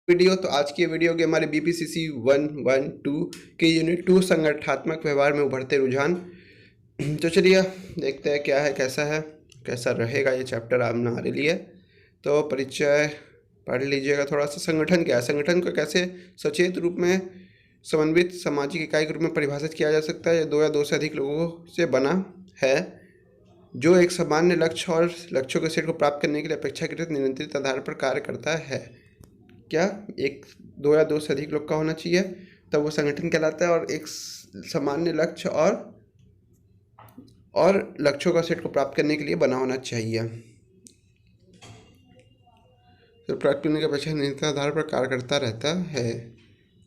तो आज की वीडियो के हमारे बीपीसीसी 112 के यूनिट 2 संगठनात्मक व्यवहार में उभरते रुझान। तो चलिए देखते हैं क्या है, कैसा रहेगा ये चैप्टर आप हमारे लिए। तो परिचय पढ़ लीजिएगा थोड़ा सा। संगठन क्या है? संगठन को कैसे सचेत रूप में समन्वित सामाजिक इकाई के रूप में परिभाषित किया जा सकता है? दो या दो से अधिक लोगों से बना है जो एक सामान्य लक्ष्य और लक्ष्यों के सेट को प्राप्त करने के लिए अपेक्षाकृत नियंत्रित आधार पर कार्य करता है। क्या एक दो या दो से अधिक लोग का होना चाहिए तब वो संगठन कहलाता है, और एक सामान्य लक्ष्य और लक्ष्यों का सेट को प्राप्त करने के लिए बना होना चाहिए। तो प्राप्त करने के अपेक्षा नियंत्रित आधार पर कार्य करता रहता है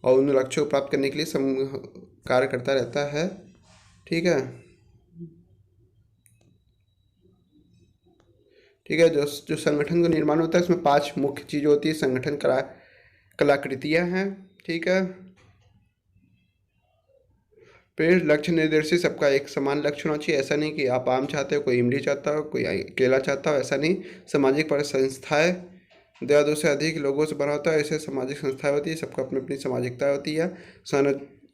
और उन लक्ष्यों को प्राप्त करने के लिए कार्य करता रहता है। ठीक है, जो संगठन का निर्माण होता है इसमें 5 मुख्य चीज़ें होती है। संगठन कलाकृतियाँ हैं। ठीक है, फिर लक्ष्य निर्देशित, सबका एक समान लक्ष्य होना चाहिए। ऐसा नहीं कि आप आम चाहते हो, कोई इमली चाहता हो, कोई केला चाहता हो, ऐसा नहीं। सामाजिक पर संस्थाएं, दो या दो से अधिक लोगों से बना होता है, ऐसे सामाजिक संस्थाएं होती है, सबको अपनी अपनी सामाजिकता होती है।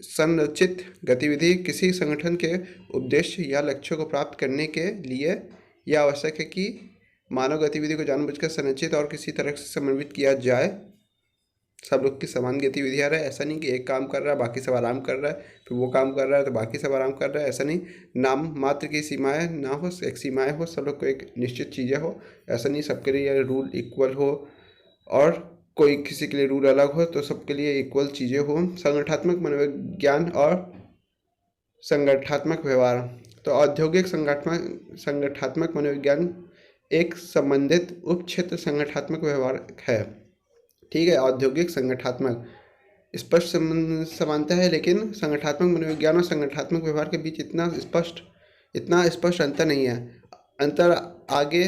संरचित गतिविधि, किसी संगठन के उद्देश्य या लक्ष्यों को प्राप्त करने के लिए यह आवश्यक है कि मानव गतिविधि को जानबूझकर संरचित और किसी तरह से समन्वित किया जाए। सब लोग की समान गतिविधियाँ रहे, ऐसा नहीं कि एक काम कर रहा है बाकी सब आराम कर रहा है, फिर वो काम कर रहा है तो बाकी सब आराम कर रहा है, ऐसा नहीं। नाम मात्र की सीमाएं ना हो, एक सीमाएं हो, सब लोग को एक निश्चित चीज़ें हो, ऐसा नहीं सबके लिए रूल इक्वल हो और कोई किसी के लिए रूल अलग हो, तो सबके लिए इक्वल चीज़ें हो। संगठनात्मक मनोविज्ञान और संगठनात्मक व्यवहार। तो औद्योगिक संगठनात्मक मनोविज्ञान एक संबंधित उप क्षेत्र संगठनात्मक व्यवहार है। ठीक है, औद्योगिक संगठनात्मक स्पष्ट समानता है, लेकिन संगठनात्मक मनोविज्ञान और संगठनात्मक व्यवहार के बीच इतना स्पष्ट अंतर नहीं है। अंतर आगे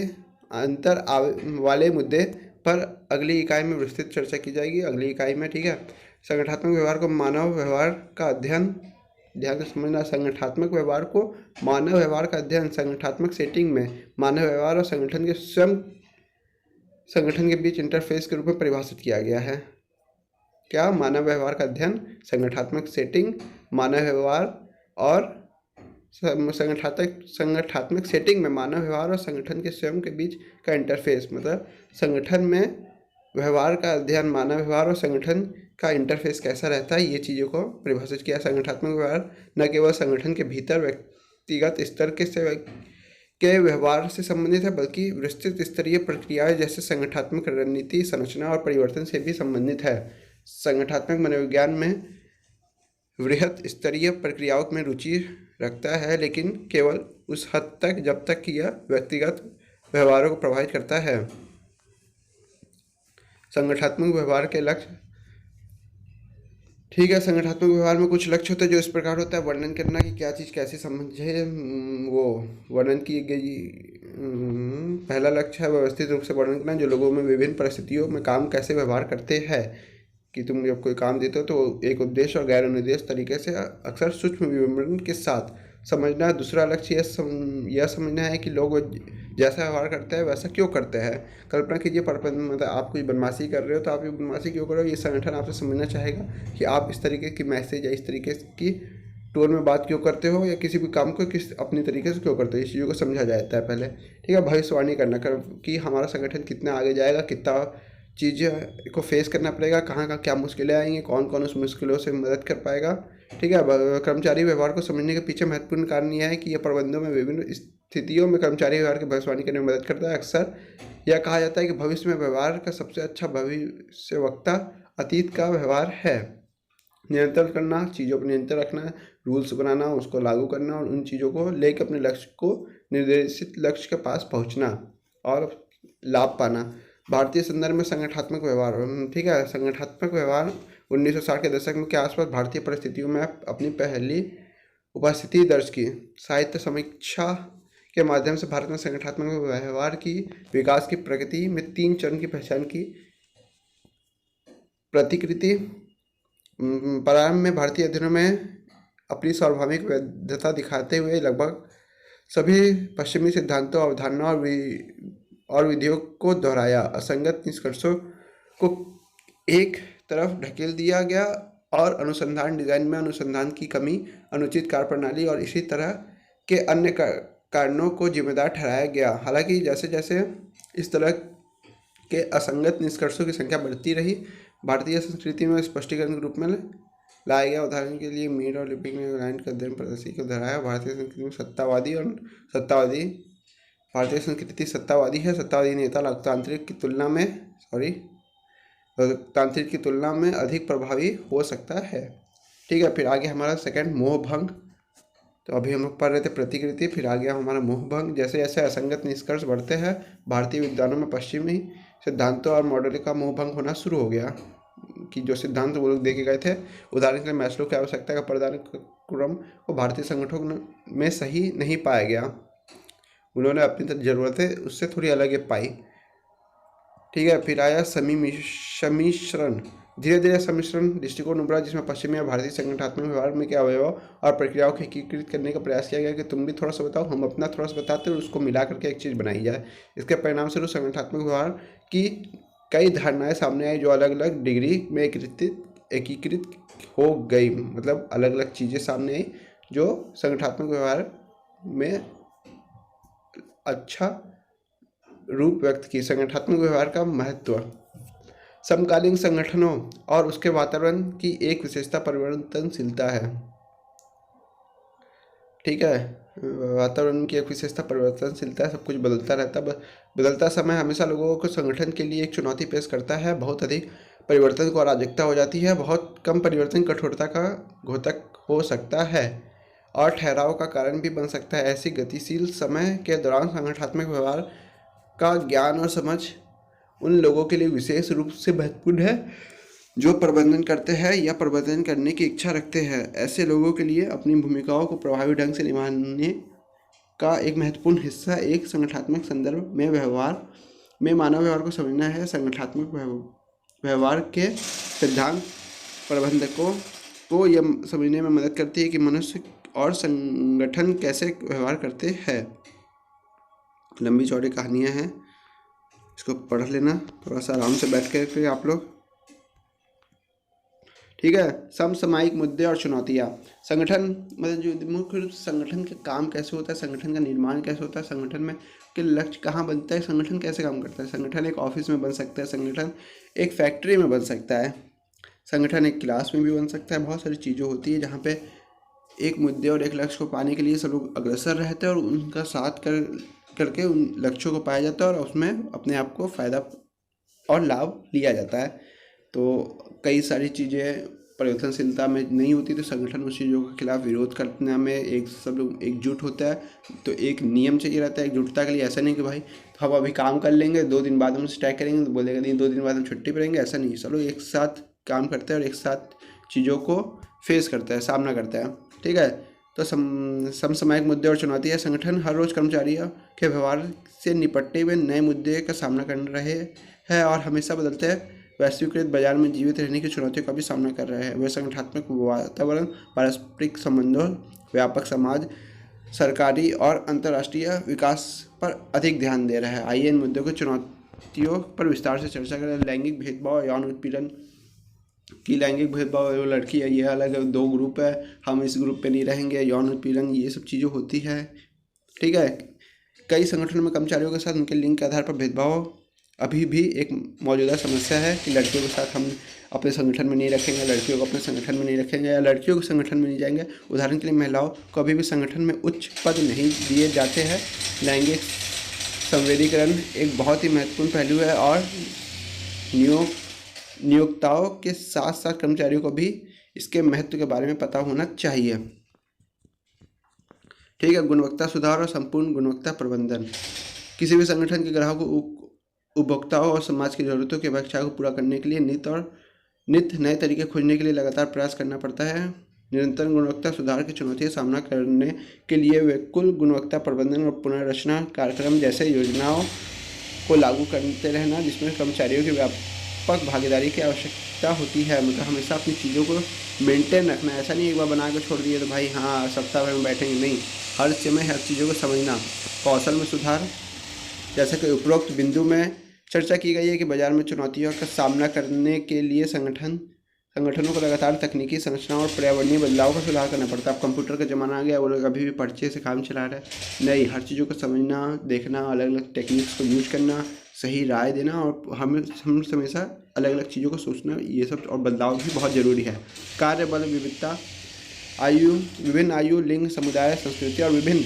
वाले मुद्दे पर अगली इकाई में विस्तृत चर्चा की जाएगी, अगली इकाई में। ठीक है, संगठनात्मक व्यवहार को मानव व्यवहार का अध्ययन, ध्यान से समझना, संगठनात्मक व्यवहार को मानव व्यवहार का अध्ययन संगठनात्मक सेटिंग में मानव व्यवहार और संगठन के बीच इंटरफेस के रूप में परिभाषित किया गया है। क्या? मानव व्यवहार का अध्ययन संगठनात्मक सेटिंग, मानव व्यवहार और संगठनात्मक सेटिंग में मानव व्यवहार और संगठन के स्वयं के बीच का इंटरफेस, मतलब संगठन में व्यवहार का अध्ययन, मानव व्यवहार और संगठन का इंटरफेस कैसा रहता है, ये चीज़ों को परिभाषित किया। संगठनात्मक व्यवहार न केवल संगठन के भीतर व्यक्तिगत स्तर के व्यवहार से संबंधित है, बल्कि विस्तृत स्तरीय प्रक्रियाएं जैसे संगठनात्मक रणनीति, संरचना और परिवर्तन से भी संबंधित है। संगठनात्मक मनोविज्ञान में वृहत स्तरीय प्रक्रियाओं में रुचि रखता है, लेकिन केवल उस हद तक जब तक कि यह व्यक्तिगत व्यवहारों को प्रभावित करता है। संगठनात्मक व्यवहार के लक्ष्य। ठीक है, संगठनात्मक व्यवहार में कुछ लक्ष्य होते हैं जो इस प्रकार होता है। वर्णन करना कि क्या चीज़ कैसे समझे, वो वर्णन की गई। पहला लक्ष्य है व्यवस्थित रूप से वर्णन करना, जो लोगों में विभिन्न परिस्थितियों में काम कैसे व्यवहार करते हैं, कि तुम जब कोई काम देते हो तो एक उद्देश्य और गैर अनुद्देश्य तरीके से अक्सर सूक्ष्म विवरण के साथ समझना। दूसरा लक्ष्य यह समझना है कि लोग जैसा व्यवहार करते हैं वैसा क्यों करते हैं। कल्पना कीजिए मतलब आप कोई बदमाशी कर रहे हो, तो आप ये बदमाशी क्यों कर रहे हो, ये संगठन आपसे समझना चाहेगा कि आप इस तरीके की मैसेज या इस तरीके की टोन में बात क्यों करते हो, या किसी भी काम को किस अपनी तरीके से क्यों करते हो, इस चीज़ों को समझा जाता है पहले। ठीक है, भविष्यवाणी करना कि हमारा संगठन कितना आगे जाएगा, कितना चीज़ें को फेस करना पड़ेगा, कहाँ कहाँ क्या मुश्किलें आएंगी, कौन कौन उस मुश्किलों से मदद कर पाएगा। ठीक है, कर्मचारी व्यवहार को समझने के पीछे महत्वपूर्ण कारण यह है कि यह प्रबंधों में विभिन्न स्थितियों में कर्मचारी व्यवहार की भविष्यवाणी करने में मदद करता है। अक्सर यह कहा जाता है कि भविष्य में व्यवहार का सबसे अच्छा भविष्यवक्ता अतीत का व्यवहार है। नियंत्रण करना, चीज़ों पर नियंत्रण रखना, रूल्स बनाना, उसको लागू करना और उन चीज़ों को लेकर अपने लक्ष्य को, निर्देशित लक्ष्य के पास पहुंचना और लाभ पाना। भारतीय संदर्भ में संगठनात्मक व्यवहार। ठीक है, संगठनात्मक व्यवहार 1960 के दशक में के आसपास भारतीय परिस्थितियों में अपनी पहली उपस्थिति दर्ज की। साहित्य समीक्षा के माध्यम से भारत में संगठनात्मक व्यवहार की विकास की प्रगति में 3 चरण की पहचान की। प्रतिकृति। प्रारंभ में भारतीय अध्ययनों में अपनी सार्वभौमिक वैधता दिखाते हुए लगभग सभी पश्चिमी सिद्धांतों, अवधारणाओं और विधियों को दोहराया। असंगत निष्कर्षों को एक तरफ ढकेल दिया गया और अनुसंधान डिजाइन में अनुसंधान की कमी, अनुचित कार्यप्रणाली और इसी तरह के अन्य कारणों को जिम्मेदार ठहराया गया। हालांकि जैसे जैसे इस तरह के असंगत निष्कर्षों की संख्या बढ़ती रही, भारतीय संस्कृति में स्पष्टीकरण के रूप में लाया गया। उदाहरण के लिए मीर और लिपिक ने लैंड का अध्ययन प्रदर्शी को दोहराया। भारतीय संस्कृति में सत्तावादी भारतीय संस्कृति सत्तावादी है। सत्तावादी नेता लोकतांत्रिक की तुलना में अधिक प्रभावी हो सकता है। ठीक है, फिर आगे हमारा सेकंड मोहभंग। तो अभी हम लोग पढ़ रहे थे प्रतिकृति, फिर आ गया हमारा मोहभंग। जैसे जैसे असंगत निष्कर्ष बढ़ते हैं, भारतीय विद्वानों में पश्चिमी सिद्धांतों और मॉडल का मोहभंग होना शुरू हो गया कि जो सिद्धांत वो लोग देखे गए थे। उदाहरण के लिए मैस्लो की आवश्यकता का प्रदान क्रम को भारतीय संगठनों में सही नहीं पाया गया। उन्होंने अपनी ज़रूरतें उससे थोड़ी अलग पाई। ठीक है, फिर आया सम्मिश्रण। धीरे धीरे सम्मिश्रण दृष्टिकोण उभरा जिसमें पश्चिमी और भारतीय संगठनात्मक व्यवहार में के अवयव और प्रक्रियाओं को एकीकृत करने का प्रयास किया गया कि तुम भी थोड़ा सा बताओ, हम अपना थोड़ा सा बताते हैं और उसको मिला करके एक चीज़ बनाई जाए। इसके परिणाम स्वरूप संगठनात्मक व्यवहार की कई धारणाएं सामने आई जो अलग अलग डिग्री में एकीकृत हो गई। मतलब अलग अलग चीज़ें सामने आई जो संगठनात्मक व्यवहार में अच्छा रूप व्यक्त की। संगठनात्मक व्यवहार का महत्व। समकालीन संगठनों और उसके वातावरण की एक विशेषता परिवर्तनशीलता है। ठीक है, वातावरण की एक विशेषता परिवर्तनशीलता है, सब कुछ बदलता रहता है। बदलता समय हमेशा लोगों को संगठन के लिए एक चुनौती पेश करता है। बहुत अधिक परिवर्तन को अराजकता हो जाती है, बहुत कम परिवर्तन कठोरता का घोतक हो सकता है और ठहराव का कारण भी बन सकता है। ऐसी गतिशील समय के दौरान संगठनात्मक व्यवहार का ज्ञान और समझ उन लोगों के लिए विशेष रूप से महत्वपूर्ण है जो प्रबंधन करते हैं या प्रबंधन करने की इच्छा रखते हैं। ऐसे लोगों के लिए अपनी भूमिकाओं को प्रभावी ढंग से निभाने का एक महत्वपूर्ण हिस्सा एक संगठनात्मक संदर्भ में मानव व्यवहार को समझना है। संगठनात्मक व्यवहार के सिद्धांत प्रबंधकों को यह समझने में मदद करती है कि मनुष्य और संगठन कैसे व्यवहार करते हैं। लंबी चौड़ी कहानियाँ हैं, इसको पढ़ लेना थोड़ा सा आराम से बैठ कर आप लोग। ठीक है, समसामयिक मुद्दे और चुनौतियाँ। संगठन मतलब जो मुख्य रूप से संगठन का काम कैसे होता है, संगठन का निर्माण कैसे होता है, संगठन में के लक्ष्य कहाँ बनता है, संगठन कैसे काम करता है। संगठन एक ऑफिस में बन सकता है, संगठन एक फैक्ट्री में बन सकता है, संगठन एक क्लास में भी बन सकता है। बहुत सारी चीज़ें होती है जहाँ पे एक मुद्दे और एक लक्ष्य को पाने के लिए सब लोग अग्रसर रहते हैं और उनका साथ करके उन लक्ष्यों को पाया जाता है और उसमें अपने आप को फ़ायदा और लाभ लिया जाता है। तो कई सारी चीज़ें परिवर्तनशीलता में नहीं होती तो संगठन उस चीज़ों के खिलाफ विरोध करने में सब लोग एकजुट होता है। तो एक नियम चाहिए रहता है एकजुटता के लिए। ऐसा नहीं कि भाई तो हम अभी काम कर लेंगे 2 दिन बाद हम स्ट्राइक करेंगे तो बोलेगा नहीं 2 दिन बाद हम छुट्टी पर रहेंगे। ऐसा नहीं, सब लोग एक साथ काम करते हैं और एक साथ चीज़ों को फेस करता है, सामना करता है। ठीक है, तो समसामयिक मुद्दे और चुनौतियाँ। संगठन हर रोज़ कर्मचारियों के व्यवहार से निपटने में नए मुद्दे का सामना कर रहे हैं और हमेशा बदलते हैं वैश्वीकृत बाजार में जीवित रहने की चुनौतियों का भी सामना कर रहे हैं। वे संगठनात्मक वातावरण, पारस्परिक संबंधों, व्यापक समाज, सरकारी और अंतर्राष्ट्रीय विकास पर अधिक ध्यान दे रहे हैं। आइए इन मुद्दों की चुनौतियों पर विस्तार से चर्चा करें। लैंगिक भेदभाव, यौन उत्पीड़न की लैंगिक भेदभाव, वो लड़की है ये अलग है, 2 ग्रुप है, हम इस ग्रुप पे नहीं रहेंगे, यौन उत्पीड़न, ये सब चीज़ें होती है। ठीक है, कई संगठनों में कर्मचारियों के साथ उनके लिंग के आधार पर भेदभाव अभी भी एक मौजूदा समस्या है कि लड़कियों के साथ हम अपने संगठन में नहीं रखेंगे, लड़कियों को अपने संगठन में नहीं रखेंगे या लड़कियों के संगठन में नहीं जाएंगे। उदाहरण के लिए महिलाओं को अभी भी संगठन में उच्च पद नहीं दिए जाते हैं। लैंगिक संवेदीकरण एक बहुत ही महत्वपूर्ण पहलू है और नियोक्ताओं के साथ साथ कर्मचारियों को भी इसके महत्व के बारे में पता होना चाहिए। ठीक है, गुणवत्ता सुधार और संपूर्ण गुणवत्ता प्रबंधन। किसी भी संगठन के ग्राहकों, उपभोक्ताओं और समाज की जरूरतों की अपेक्षा को पूरा करने के लिए नित्य नए तरीके खोजने के लिए लगातार प्रयास करना पड़ता है। निरंतर गुणवत्ता सुधार की चुनौतियों का सामना करने के लिए वे कुल गुणवत्ता प्रबंधन और पुनर्रचना कार्यक्रम जैसे योजनाओं को लागू करते रहना जिसमें कर्मचारियों की व्यापक भागीदारी की आवश्यकता होती है। मतलब हमेशा अपनी चीज़ों को मेंटेन रखना। ऐसा नहीं एक बार बना के छोड़ दिए तो भाई हाँ सप्ताह भर में बैठेंगे, नहीं, हर समय हर चीज़ों को समझना। कौशल में सुधार, जैसे कि उपरोक्त बिंदु में चर्चा की गई है कि बाजार में चुनौतियों का सामना करने के लिए संगठनों को लगातार तकनीकी संरचना और पर्यावरणीय बदलाव का सुधार करना पड़ता है। अब कंप्यूटर का ज़माना आ गया, वो लोग अभी भी पर्चे से काम चला रहे हैं। नहीं, हर चीज़ों को समझना, देखना, अलग अलग टेक्निक्स को यूज करना, सही राय देना और हम हमेशा अलग अलग चीज़ों को सोचना, ये सब और बदलाव भी बहुत ज़रूरी है। कार्य बल विविधता, विभिन्न आयु, लिंग, समुदाय, संस्कृति और विभिन्न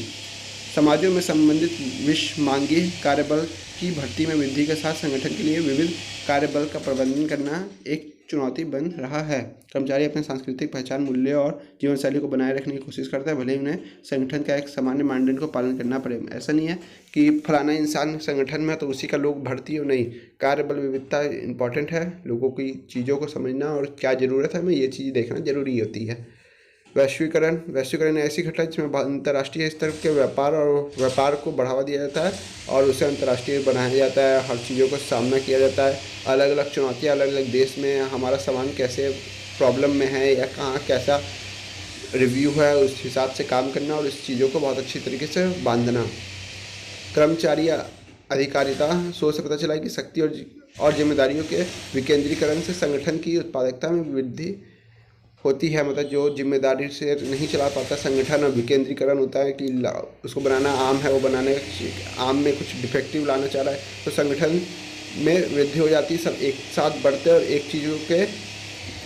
समाजों में संबंधित विश्व मांगी कार्यबल की भर्ती में वृद्धि के साथ संगठन के लिए विविध कार्यबल का प्रबंधन करना एक चुनौती बन रहा है। कर्मचारी अपने सांस्कृतिक पहचान, मूल्य और जीवन शैली को बनाए रखने की कोशिश करता है, भले ही उन्हें संगठन का एक सामान्य मानदंड को पालन करना पड़े। ऐसा नहीं है कि फलाना इंसान संगठन में तो उसी का लोग भर्ती हो, नहीं। कार्यबल विविधता इंपॉर्टेंट है, लोगों की चीज़ों को समझना और क्या ज़रूरत है हमें ये चीज़ देखना जरूरी होती है। वैश्वीकरण ऐसी घटना जिसमें अंतर्राष्ट्रीय स्तर के व्यापार को बढ़ावा दिया जाता है और उसे अंतर्राष्ट्रीय बनाया जाता है। हर चीज़ों का सामना किया जाता है, अलग अलग चुनौतियाँ अलग अलग देश में, हमारा सामान कैसे प्रॉब्लम में है या कहाँ कैसा रिव्यू है, उस हिसाब से काम करना और उस चीज़ों को बहुत अच्छी तरीके से बांधना। कर्मचारी अधिकारिता शोध से पता चला है कि शक्ति और जिम्मेदारियों के विकेंद्रीकरण से संगठन की उत्पादकता में वृद्धि होती है। मतलब जो जिम्मेदारी से नहीं चला पाता संगठन, और विकेंद्रीकरण होता है कि उसको बनाना आम है, वो बनाने आम में कुछ डिफेक्टिव लाना चाह रहा है तो संगठन में वृद्धि हो जाती है। सब एक साथ बढ़ते और एक चीज़ों के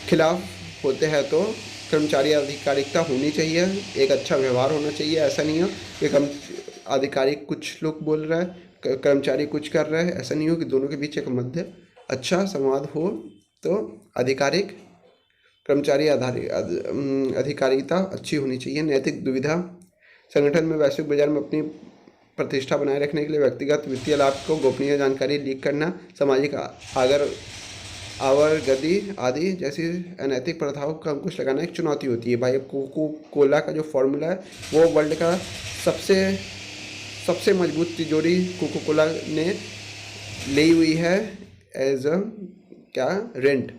खिलाफ होते हैं। तो कर्मचारी आधिकारिकता होनी चाहिए, एक अच्छा व्यवहार होना चाहिए। ऐसा नहीं हो कि अधिकारी कुछ लोग बोल रहा है, कर्मचारी कुछ कर रहा है, ऐसा नहीं हो कि दोनों के बीच एक मध्य अच्छा संवाद हो। तो आधिकारिक कर्मचारी अधिकारिता अच्छी होनी चाहिए। नैतिक दुविधा, संगठन में वैश्विक बाजार में अपनी प्रतिष्ठा बनाए रखने के लिए व्यक्तिगत वित्तीय लाभ को गोपनीय जानकारी लीक करना, सामाजिक आवागति आदि जैसी अनैतिक प्रथाओं का अंकुश लगाना एक चुनौती होती है। भाई कोको कोला का जो फॉर्मूला है वो वर्ल्ड का सबसे मजबूत तिजोरी कोको कोला ने ली हुई है एज अ रेंट,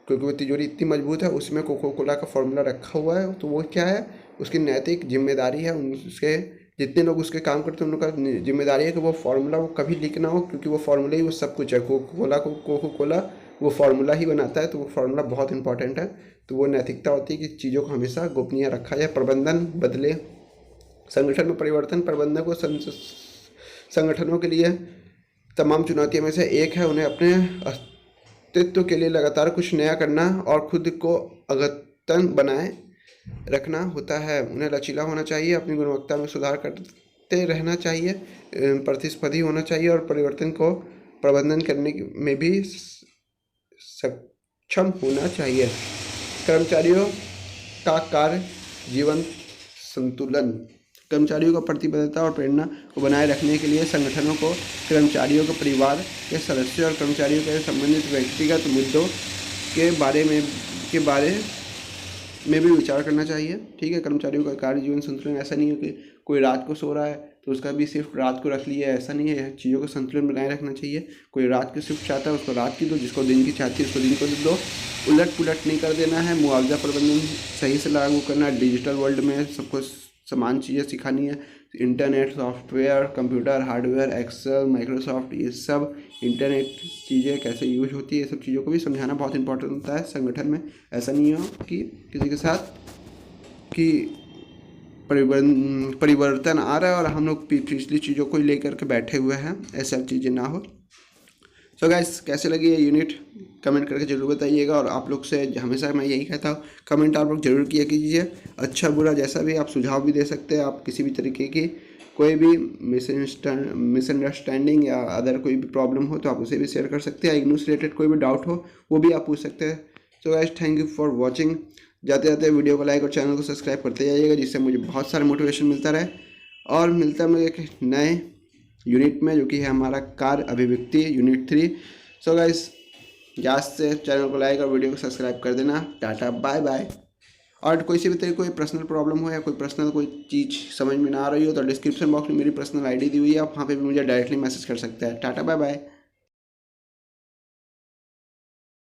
क्योंकि वो तिजोरी इतनी मजबूत है, उसमें कोको कोला का फॉर्मूला रखा हुआ है। तो वो क्या है, उसकी नैतिक जिम्मेदारी है, उसके जितने लोग उसके काम करते हैं उन लोगों का जिम्मेदारी है कि वो फार्मूला वो कभी लीक ना हो, क्योंकि वो फार्मूला ही वो सब कुछ है। कोको कोला वो फार्मूला ही बनाता है, तो वो फार्मूला बहुत इंपॉर्टेंट है। तो वो नैतिकता होती है कि चीज़ों को हमेशा गोपनीय रखा जाए। प्रबंधन बदले, संगठन में परिवर्तन प्रबंधन को संगठनों के लिए तमाम चुनौतियों में से एक है। उन्हें अपने अस्तित्व के लिए लगातार कुछ नया करना और खुद को अद्यतन बनाए रखना होता है। उन्हें लचीला होना चाहिए, अपनी गुणवत्ता में सुधार करते रहना चाहिए, प्रतिस्पर्धी होना चाहिए और परिवर्तन को प्रबंधन करने में भी सक्षम होना चाहिए। कर्मचारियों का कार्य जीवन संतुलन, कर्मचारियों का प्रतिबद्धता और प्रेरणा को बनाए रखने के लिए संगठनों को कर्मचारियों के परिवार के सदस्यों और कर्मचारियों के संबंधित व्यक्तिगत मुद्दों के बारे में भी विचार करना चाहिए। ठीक है, कर्मचारियों का कार्य जीवन संतुलन, ऐसा नहीं है कि कोई रात को सो रहा है तो उसका भी सिर्फ रात को रख लिया, ऐसा नहीं है। चीज़ों को संतुलन बनाए रखना चाहिए। कोई रात की शिफ्ट चाहता है उसको रात की दो, जिसको दिन की चाहती है उसको दिन को दो। उलट पुलट नहीं कर देना है। मुआवजा प्रबंधन सही से लागू करना। डिजिटल वर्ल्ड में सबको समान चीज़ें सिखानी है। Internet, software, computer, hardware, Excel, Microsoft, ये सब इंटरनेट चीज़ें कैसे यूज होती है, ये सब चीज़ों को भी समझाना बहुत इंपॉर्टेंट होता है संगठन में। ऐसा नहीं हो कि किसी के साथ कि परिवर्तन आ रहा है और हम लोग पिछली चीज़ों को लेकर के बैठे हुए हैं, ऐसा चीज़ें ना हो। सो गाइस, कैसे लगी ये यूनिट कमेंट करके जरूर बताइएगा। और आप लोग से हमेशा मैं यही कहता हूँ, कमेंट आप लोग जरूर किया कीजिए। अच्छा बुरा जैसा भी आप सुझाव भी दे सकते हैं। आप किसी भी तरीके की कोई भी मिसअंडरस्टैंडिंग या अदर कोई भी प्रॉब्लम हो तो आप उसे भी शेयर कर सकते हैं। इग्नू से रिलेटेड कोई भी डाउट हो वो भी आप पूछ सकते हैं। So guys, thank you for watching. जाते जाते वीडियो को लाइक और चैनल को सब्सक्राइब करते जाइएगा, जिससे मुझे बहुत सारा मोटिवेशन मिलता रहे। और मिलता है मुझे एक नए यूनिट में, जो कि है हमारा कार्य अभिव्यक्ति यूनिट 3। सो गाइस, याद से चैनल को लाइक और वीडियो को सब्सक्राइब कर देना। Tata bye bye. और कोई सी भी तरह कोई पर्सनल प्रॉब्लम हो या कोई पर्सनल कोई चीज़ समझ में ना आ रही हो तो डिस्क्रिप्शन बॉक्स में मेरी पर्सनल आईडी दी हुई है, आप वहाँ पे भी मुझे डायरेक्टली मैसेज कर सकते हैं। Tata bye bye.